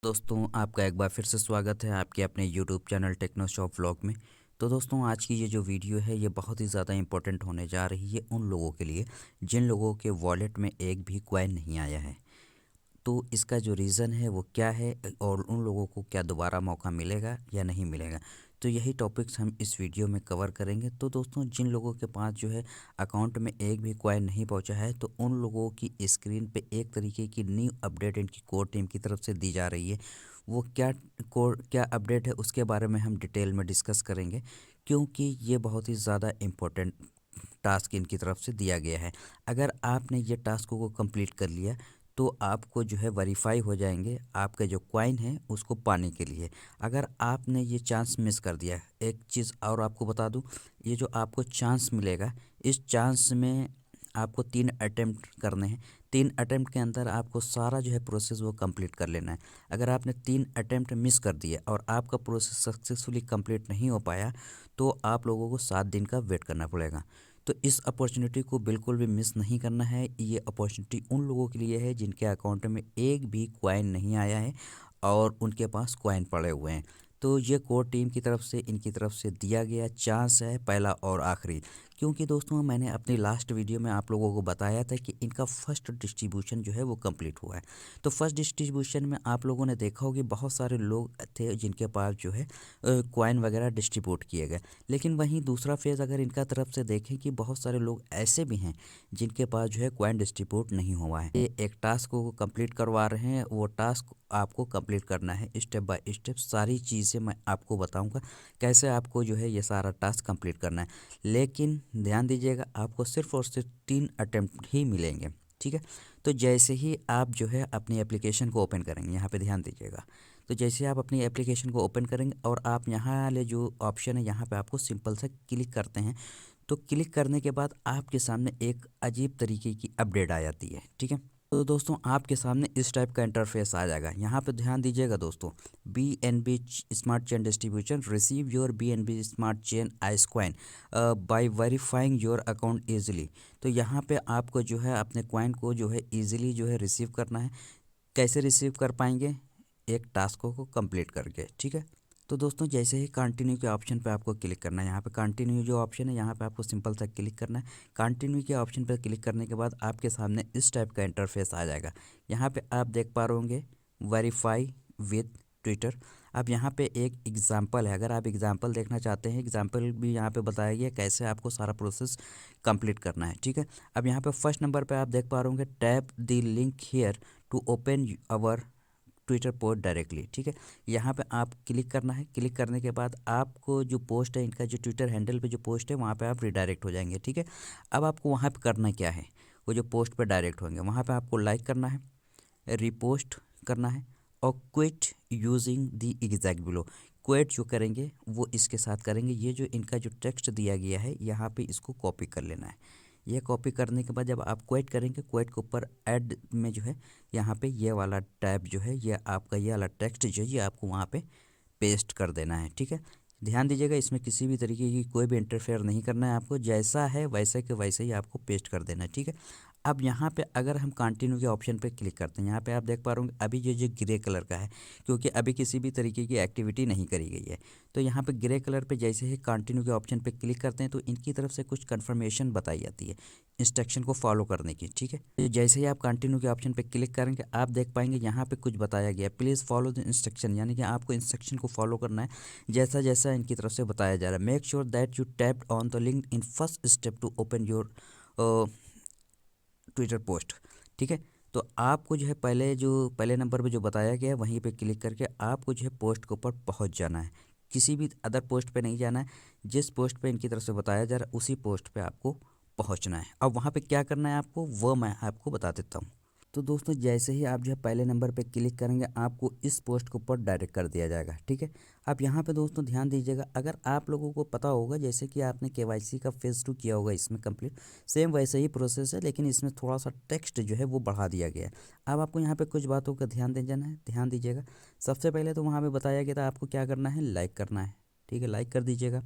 दोस्तों आपका एक बार फिर से स्वागत है आपके अपने YouTube channel techno shop vlog में। तो दोस्तों आज की ये जो वीडियो है ये बहुत ही ज़्यादा इम्पोर्टेंट होने जा रही है उन लोगों के लिए जिन लोगों के वॉलेट में एक भी कॉइन नहीं आया है। तो इसका जो रीज़न है वो क्या है और उन लोगों को क्या दोबारा मौका मिलेगा या नहीं मिलेगा, तो यही टॉपिक्स हम इस वीडियो में कवर करेंगे। तो दोस्तों जिन लोगों के पास जो है अकाउंट में एक भी कॉइन नहीं पहुंचा है तो उन लोगों की स्क्रीन पे एक तरीके की न्यू अपडेट इनकी कोर टीम की तरफ से दी जा रही है। वो क्या अपडेट है उसके बारे में हम डिटेल में डिस्कस करेंगे, क्योंकि ये बहुत ही ज़्यादा इम्पोर्टेंट टास्क इनकी तरफ से दिया गया है। अगर आपने ये टास्क को कंप्लीट कर लिया तो आपको जो है वेरीफाई हो जाएंगे आपके जो कॉइन है उसको पाने के लिए। अगर आपने ये चांस मिस कर दिया, एक चीज़ और आपको बता दूं, ये जो आपको चांस मिलेगा इस चांस में आपको 3 अटेम्प्ट करने हैं। 3 अटेम्प्ट के अंदर आपको सारा जो है प्रोसेस वो कंप्लीट कर लेना है। अगर आपने 3 अटेम्प्ट मिस कर दिए और आपका प्रोसेस सक्सेसफुली कंप्लीट नहीं हो पाया तो आप लोगों को 7 दिन का वेट करना पड़ेगा। तो इस अपॉर्चुनिटी को बिल्कुल भी मिस नहीं करना है। ये अपॉर्चुनिटी उन लोगों के लिए है जिनके अकाउंट में एक भी कॉइन नहीं आया है और उनके पास कॉइन पड़े हुए हैं। तो ये कोर टीम की तरफ से इनकी तरफ से दिया गया चांस है, पहला और आखिरी। क्योंकि दोस्तों मैंने अपनी लास्ट वीडियो में आप लोगों को बताया था कि इनका फर्स्ट डिस्ट्रीब्यूशन जो है वो कंप्लीट हुआ है। तो फर्स्ट डिस्ट्रीब्यूशन में आप लोगों ने देखा होगा बहुत सारे लोग थे जिनके पास जो है कॉइन वगैरह डिस्ट्रीब्यूट किए गए। लेकिन वहीं दूसरा फेज़ अगर इनका तरफ से देखें कि बहुत सारे लोग ऐसे भी हैं जिनके पास जो है कॉइन डिस्ट्रीब्यूट नहीं हुआ है। ये एक टास्क को कंप्लीट करवा रहे हैं, वो टास्क आपको कंप्लीट करना है स्टेप बाय स्टेप। सारी चीज़ें मैं आपको बताऊंगा कैसे आपको जो है ये सारा टास्क कंप्लीट करना है। लेकिन ध्यान दीजिएगा आपको सिर्फ और सिर्फ 3 अटेम्प्ट ही मिलेंगे, ठीक है। तो जैसे ही आप जो है अपनी एप्लीकेशन को ओपन करेंगे, यहाँ पे ध्यान दीजिएगा। तो जैसे आप अपनी एप्लीकेशन को ओपन करेंगे और आप यहाँ वाले जो ऑप्शन है यहाँ पे आपको सिंपल से क्लिक करते हैं, तो क्लिक करने के बाद आपके सामने एक अजीब तरीके की अपडेट आ जाती है, ठीक है। तो दोस्तों आपके सामने इस टाइप का इंटरफेस आ जाएगा। यहाँ पे ध्यान दीजिएगा दोस्तों, B N B smart chain distribution receive your B N B smart chain ice coin by verifying your account easily. तो यहाँ पे आपको जो है अपने क्वाइन को जो है ईजिली जो है रिसीव करना है। कैसे रिसीव कर पाएंगे? एक टास्क को कंप्लीट करके, ठीक है। तो दोस्तों जैसे ही कंटिन्यू के ऑप्शन पे आपको क्लिक करना है, यहाँ पे कंटिन्यू जो ऑप्शन है यहाँ पे आपको सिंपल सा क्लिक करना है। कंटिन्यू के ऑप्शन पे क्लिक करने के बाद आपके सामने इस टाइप का इंटरफेस आ जाएगा। यहाँ पे आप देख पा रहे होंगे वेरीफाई विद ट्विटर। अब यहाँ पे एक एग्जाम्पल है, अगर आप एग्जाम्पल देखना चाहते हैं, एग्जाम्पल भी यहाँ पे बताया गया कैसे आपको सारा प्रोसेस कंप्लीट करना है, ठीक है। अब यहाँ पे फर्स्ट नंबर पे आप देख पा रहे होंगे tap the link here to open our Twitter post directly, ठीक है। यहाँ पे आप क्लिक करना है। क्लिक करने के बाद आपको जो पोस्ट है इनका जो ट्विटर हैंडल पे जो पोस्ट है वहाँ पे आप रिडायरेक्ट हो जाएंगे, ठीक है। अब आपको वहाँ पे करना क्या है, वो जो पोस्ट पे डायरेक्ट होंगे वहाँ पे आपको लाइक करना है, रिपोस्ट करना है और quit using the exact below. Quit जो करेंगे वो इसके साथ करेंगे। ये जो इनका जो टेक्स्ट दिया गया है यहाँ पे इसको कॉपी कर लेना है। ये कॉपी करने के बाद जब आप क्विट करेंगे, क्विट के ऊपर ऐड में जो है यहाँ पे ये वाला टैब जो है ये आपका ये वाला टेक्स्ट जो है ये आपको वहाँ पे पेस्ट कर देना है, ठीक है। ध्यान दीजिएगा इसमें किसी भी तरीके की कोई भी इंटरफेयर नहीं करना है आपको, जैसा है वैसे के वैसे ही आपको पेस्ट कर देना है, ठीक है। अब यहाँ पे अगर हम कंटिन्यू के ऑप्शन पे क्लिक करते हैं, यहाँ पे आप देख पा रहे होंगे अभी जो जो ग्रे कलर का है, क्योंकि अभी किसी भी तरीके की एक्टिविटी नहीं करी गई है। तो यहाँ पे ग्रे कलर पे जैसे ही कंटिन्यू के ऑप्शन पे क्लिक करते हैं तो इनकी तरफ से कुछ कन्फर्मेशन बताई जाती है इंस्ट्रक्शन को फॉलो करने की, ठीक है। तो जैसे ही आप कंटिन्यू के ऑप्शन पे क्लिक करेंगे आप देख पाएंगे यहाँ पे कुछ बताया गया, प्लीज़ फॉलो द इंस्ट्रक्शन, यानी कि आपको इंस्ट्रक्शन को फॉलो करना है जैसा जैसा इनकी तरफ से बताया जा रहा है। Make sure that you tap on the link in first step to open your Twitter post, ठीक है। तो आपको जो है पहले नंबर पे जो बताया गया है वहीं पे क्लिक करके आपको जो है पोस्ट के ऊपर पहुंच जाना है। किसी भी अदर पोस्ट पे नहीं जाना है, जिस पोस्ट पे इनकी तरफ से बताया जा रहा है उसी पोस्ट पे आपको पहुंचना है। अब वहाँ पे क्या करना है आपको वो मैं आपको बता देता हूँ। तो दोस्तों जैसे ही आप जो है पहले नंबर पे क्लिक करेंगे आपको इस पोस्ट के ऊपर डायरेक्ट कर दिया जाएगा, ठीक है। अब यहाँ पे दोस्तों ध्यान दीजिएगा, अगर आप लोगों को पता होगा जैसे कि आपने केवाईसी का फेज़ 2 किया होगा इसमें कंप्लीट, सेम वैसे ही प्रोसेस है लेकिन इसमें थोड़ा सा टेक्स्ट जो है वो बढ़ा दिया गया है। अब आपको यहाँ पे कुछ बातों का ध्यान दे जाना है, ध्यान दीजिएगा। सबसे पहले तो वहाँ पे बताया गया था आपको क्या करना है, लाइक करना है, ठीक है, लाइक कर दीजिएगा।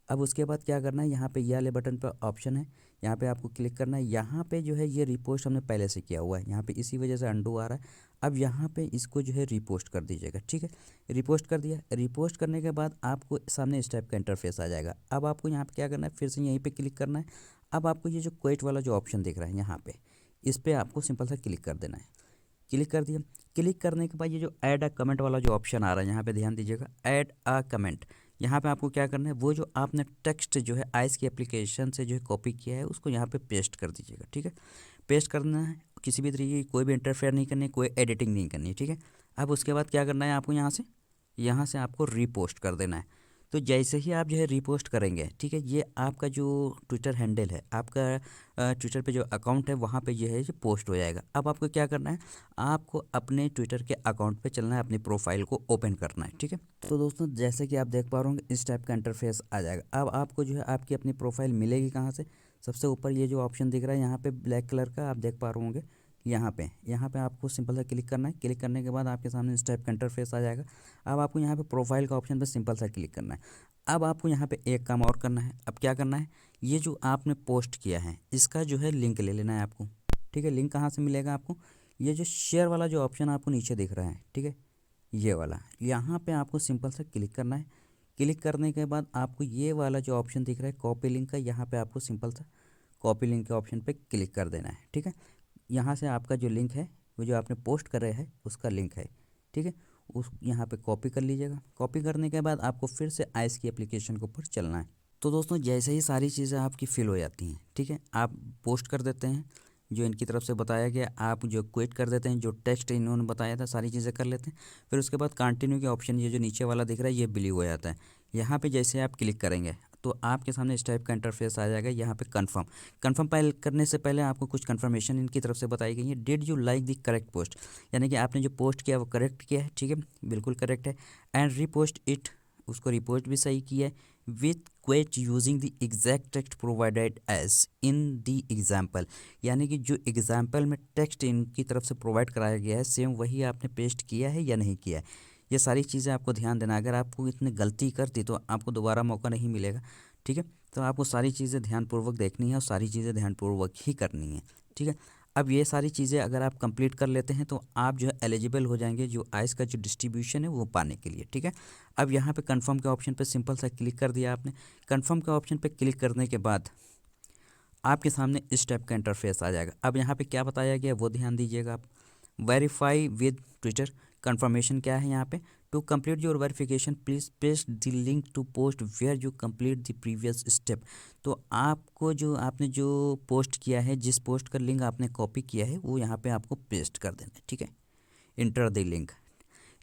अब उसके बाद क्या करना है, यहाँ पे ये वाले बटन पर ऑप्शन है, यहाँ पे आपको क्लिक करना है। यहाँ पे जो है ये रिपोस्ट हमने पहले से किया हुआ है, यहाँ पे इसी वजह से अंडू आ रहा है। अब यहाँ पे इसको जो है रिपोस्ट कर दीजिएगा, ठीक है। रिपोस्ट कर दिया। रिपोस्ट करने के बाद आपको सामने इस टाइप का इंटरफेस आ जाएगा। अब आपको यहाँ पे क्या करना है, फिर से यहीं पे क्लिक करना है। अब आपको ये जो क्वेट वाला जो ऑप्शन दिख रहा है यहाँ पे, इस पर आपको सिंपल सा क्लिक कर देना है। क्लिक कर दिया। क्लिक करने के बाद ये जो ऐड अ कमेंट वाला जो ऑप्शन आ रहा है यहाँ पे ध्यान दीजिएगा, ऐड अ कमेंट। यहाँ पे आपको क्या करना है, वो जो आपने टेक्स्ट जो है आइस की एप्लीकेशन से जो है कॉपी किया है उसको यहाँ पे पेस्ट कर दीजिएगा, ठीक है। पेस्ट करना है, किसी भी तरीके की कोई भी इंटरफेयर नहीं करनी, कोई एडिटिंग नहीं करनी, ठीक है। अब उसके बाद क्या करना है आपको, यहाँ से आपको रीपोस्ट कर देना है। तो जैसे ही आप जो है रीपोस्ट करेंगे, ठीक है, ये आपका जो ट्विटर हैंडल है, आपका ट्विटर पे जो अकाउंट है वहाँ पे ये है ये पोस्ट हो जाएगा। अब आपको क्या करना है, आपको अपने ट्विटर के अकाउंट पे चलना है, अपनी प्रोफाइल को ओपन करना है, ठीक है। तो दोस्तों जैसे कि आप देख पा रहे होंगे इस टाइप का इंटरफेस आ जाएगा। अब आपको जो है आपकी अपनी प्रोफाइल मिलेगी कहाँ से, सबसे ऊपर ये जो ऑप्शन दिख रहा है यहाँ पे ब्लैक कलर का, आप देख पा रहे होंगे यहाँ पे आपको सिंपल सा क्लिक करना है। क्लिक करने के बाद आपके सामने इस टाइप का इंटरफेस आ जाएगा। अब आपको यहाँ पे प्रोफाइल का ऑप्शन पे सिंपल सा क्लिक करना है। अब आपको यहाँ पे एक काम और करना है। अब क्या करना है, ये जो आपने पोस्ट किया है इसका जो है लिंक ले लेना है आपको, ठीक है। लिंक कहाँ से मिलेगा आपको, ये जो शेयर वाला जो ऑप्शन आपको नीचे दिख रहा है, ठीक है, ये वाला, यहाँ पे आपको सिंपल सा क्लिक करना है। क्लिक करने के बाद आपको ये वाला जो ऑप्शन दिख रहा है कॉपी लिंक का, यहाँ पे आपको सिंपल सा कॉपी लिंक के ऑप्शन पे क्लिक कर देना है, ठीक है। यहाँ से आपका जो लिंक है वो जो आपने पोस्ट कर रहे हैं उसका लिंक है, ठीक है, उस यहाँ पे कॉपी कर लीजिएगा। कॉपी करने के बाद आपको फिर से आइस की एप्लीकेशन के ऊपर चलना है। तो दोस्तों जैसे ही सारी चीज़ें आपकी फिल हो जाती हैं, ठीक है, आप पोस्ट कर देते हैं जो इनकी तरफ से बताया गया, आप जो क्विट कर देते हैं, जो टेक्स्ट इन्होंने बताया था सारी चीज़ें कर लेते हैं। फिर उसके बाद कंटिन्यू के ऑप्शन ये जो नीचे वाला दिख रहा है ये बिलीव हो जाता है। यहाँ पे जैसे आप क्लिक करेंगे तो आपके सामने इस टाइप का इंटरफेस आ जाएगा। यहाँ पे कन्फर्म पहले करने से पहले आपको कुछ कन्फर्मेशन इनकी तरफ से बताई गई है। Did you like the correct post, यानी कि आपने जो पोस्ट किया वो करेक्ट किया है, ठीक है, बिल्कुल करेक्ट है। एंड रीपोस्ट इट, उसको रिपोस्ट भी सही किया है। With quote using the exact text provided as in the example, यानी कि जो एग्जाम्पल में टेक्स्ट इनकी तरफ से प्रोवाइड कराया गया है सेम वही आपने पेस्ट किया है या नहीं किया है। ये सारी चीज़ें आपको ध्यान देना। अगर आपको इतनी गलती कर दी तो आपको दोबारा मौका नहीं मिलेगा, ठीक है। तो आपको सारी चीज़ें ध्यानपूर्वक देखनी है और सारी चीज़ें ध्यानपूर्वक ही करनी है, ठीक है। अब ये सारी चीज़ें अगर आप कंप्लीट कर लेते हैं तो आप जो है एलिजिबल हो जाएंगे जो आइस का जो डिस्ट्रीब्यूशन है वो पाने के लिए, ठीक है। अब यहाँ पे कंफर्म के ऑप्शन पे सिंपल सा क्लिक कर दिया आपने। कंफर्म के ऑप्शन पे क्लिक करने के बाद आपके सामने इस टाइप का इंटरफेस आ जाएगा। अब यहाँ पे क्या बताया गया वो ध्यान दीजिएगा आप। वेरीफाई विद ट्विटर, कंफर्मेशन क्या है यहाँ पे, to complete your verification please paste the link to post where you complete the previous step. तो आपको जो आपने जो पोस्ट किया है, जिस पोस्ट का लिंक आपने कॉपी किया है वो यहाँ पे आपको पेस्ट कर देना है, ठीक है। इंटर द लिंक,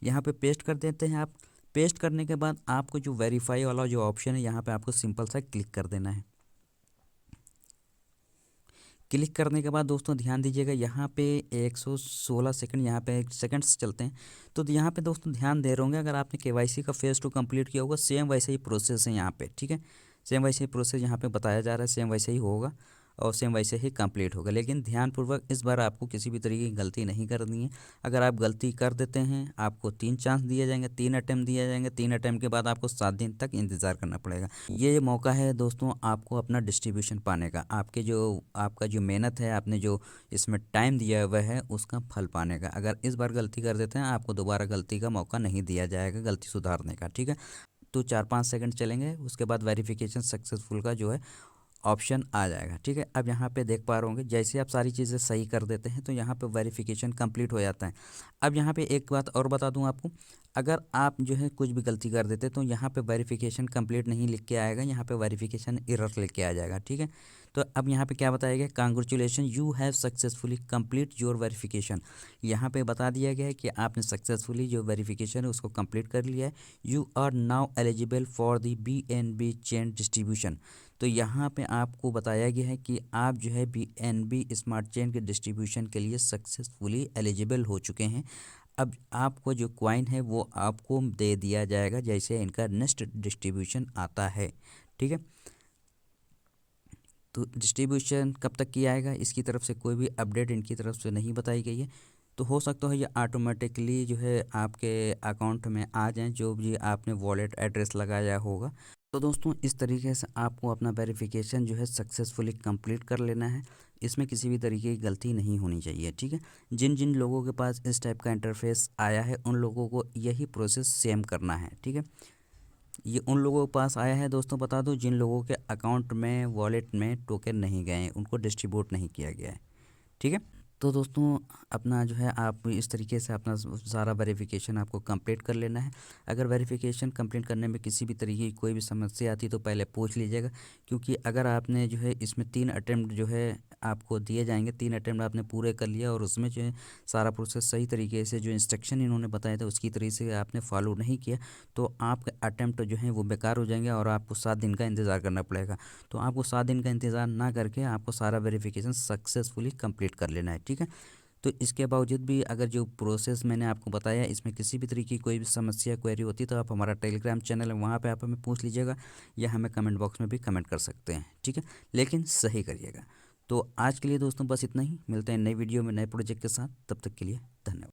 यहाँ पे पेस्ट कर देते हैं आप। पेस्ट करने के बाद आपको जो वेरीफाई वाला जो ऑप्शन है यहाँ पे आपको सिंपल सा क्लिक कर देना है। क्लिक करने के बाद दोस्तों ध्यान दीजिएगा यहाँ पे 116 सेकंड यहाँ पे सेकंड्स चलते हैं। तो यहाँ पे दोस्तों ध्यान दे रहे होंगे अगर आपने केवाईसी का फेज़ 2 कंप्लीट किया होगा सेम वैसे ही प्रोसेस है यहाँ पे, ठीक है। सेम वैसे ही प्रोसेस यहाँ पे बताया जा रहा है, सेम वैसे ही होगा और सेम वैसे ही कंप्लीट होगा। लेकिन ध्यानपूर्वक इस बार आपको किसी भी तरीके की गलती नहीं करनी है। अगर आप गलती कर देते हैं आपको 3 चांस दिए जाएंगे, 3 अटैम्प्ट दिए जाएंगे। 3 अटैम्प्ट के बाद आपको 7 दिन तक इंतज़ार करना पड़ेगा। ये मौका है दोस्तों आपको अपना डिस्ट्रीब्यूशन पाने का, आपका जो मेहनत है, आपने जो इसमें टाइम दिया हुआ है उसका फल पाने का। अगर इस बार गलती कर देते हैं आपको दोबारा गलती का मौका नहीं दिया जाएगा गलती सुधारने का, ठीक है। तो 4-5 सेकंड चलेंगे, उसके बाद वेरिफिकेशन सक्सेसफुल का जो है ऑप्शन आ जाएगा, ठीक है। अब यहाँ पे देख पा रहे होंगे जैसे आप सारी चीज़ें सही कर देते हैं तो यहाँ पे वेरिफिकेशन कंप्लीट हो जाता है। अब यहाँ पे एक बात और बता दूँ आपको, अगर आप जो है कुछ भी गलती कर देते तो यहाँ पे वेरिफिकेशन कंप्लीट नहीं लिख के आएगा, यहाँ पे वेरिफिकेशन एरर लिख के आ जाएगा, ठीक है। तो अब यहाँ पे क्या बताया गया, congratulation you have successfully complete your verification. यहाँ पे बता दिया गया है कि आपने सक्सेसफुली जो वेरिफिकेशन है उसको कंप्लीट कर लिया है। You are now eligible for the BNB chain distribution. तो यहाँ पे आपको बताया गया है कि आप जो है BNB स्मार्ट चेन के डिस्ट्रीब्यूशन के लिए सक्सेसफुली एलिजिबल हो चुके हैं। अब आपको जो कॉइन है वो आपको दे दिया जाएगा जैसे इनका नेक्स्ट डिस्ट्रीब्यूशन आता है, ठीक है। तो डिस्ट्रीब्यूशन कब तक किया आएगा इसकी तरफ से कोई भी अपडेट इनकी तरफ से नहीं बताई गई है। तो हो सकता है ये ऑटोमेटिकली जो है आपके अकाउंट में आ जाए जो भी आपने वॉलेट एड्रेस लगाया होगा। तो दोस्तों इस तरीके से आपको अपना वेरिफिकेशन जो है सक्सेसफुली कंप्लीट कर लेना है। इसमें किसी भी तरीके की गलती नहीं होनी चाहिए, ठीक है। जिन जिन लोगों के पास इस टाइप का इंटरफेस आया है उन लोगों को यही प्रोसेस सेम करना है, ठीक है। ये उन लोगों के पास आया है दोस्तों, बता दो, जिन लोगों के अकाउंट में वॉलेट में टोकन नहीं गए हैं, उनको डिस्ट्रीब्यूट नहीं किया गया है, ठीक है। तो दोस्तों अपना जो है आप इस तरीके से अपना सारा वेरिफिकेशन आपको कंप्लीट कर लेना है। अगर वेरिफिकेशन कंप्लीट करने में किसी भी तरीके की कोई भी समस्या आती तो पहले पूछ लीजिएगा, क्योंकि अगर आपने जो है इसमें 3 अटेम्प्ट जो है आपको दिए जाएंगे, 3 अटेम्प्ट आपने पूरे कर लिया और उसमें जो है सारा प्रोसेस सही तरीके से जो इंस्ट्रक्शन इन्होंने बताया था उसकी तरीके से आपने फॉलो नहीं किया तो आपके अटेम्प्ट जो है वो बेकार हो जाएंगे और आपको 7 दिन का इंतज़ार करना पड़ेगा। तो आपको 7 दिन का इंतज़ार ना करके आपको सारा वेरिफिकेशन सक्सेसफुली कंप्लीट कर लेना है, ठीक है। तो इसके बावजूद भी अगर जो प्रोसेस मैंने आपको बताया इसमें किसी भी तरीके की कोई भी समस्या क्वेरी होती है तो आप हमारा टेलीग्राम चैनल है वहाँ पे आप हमें पूछ लीजिएगा या हमें कमेंट बॉक्स में भी कमेंट कर सकते हैं, ठीक है। लेकिन सही करिएगा। तो आज के लिए दोस्तों बस इतना ही, मिलते हैं नई वीडियो में नए प्रोजेक्ट के साथ, तब तक के लिए धन्यवाद।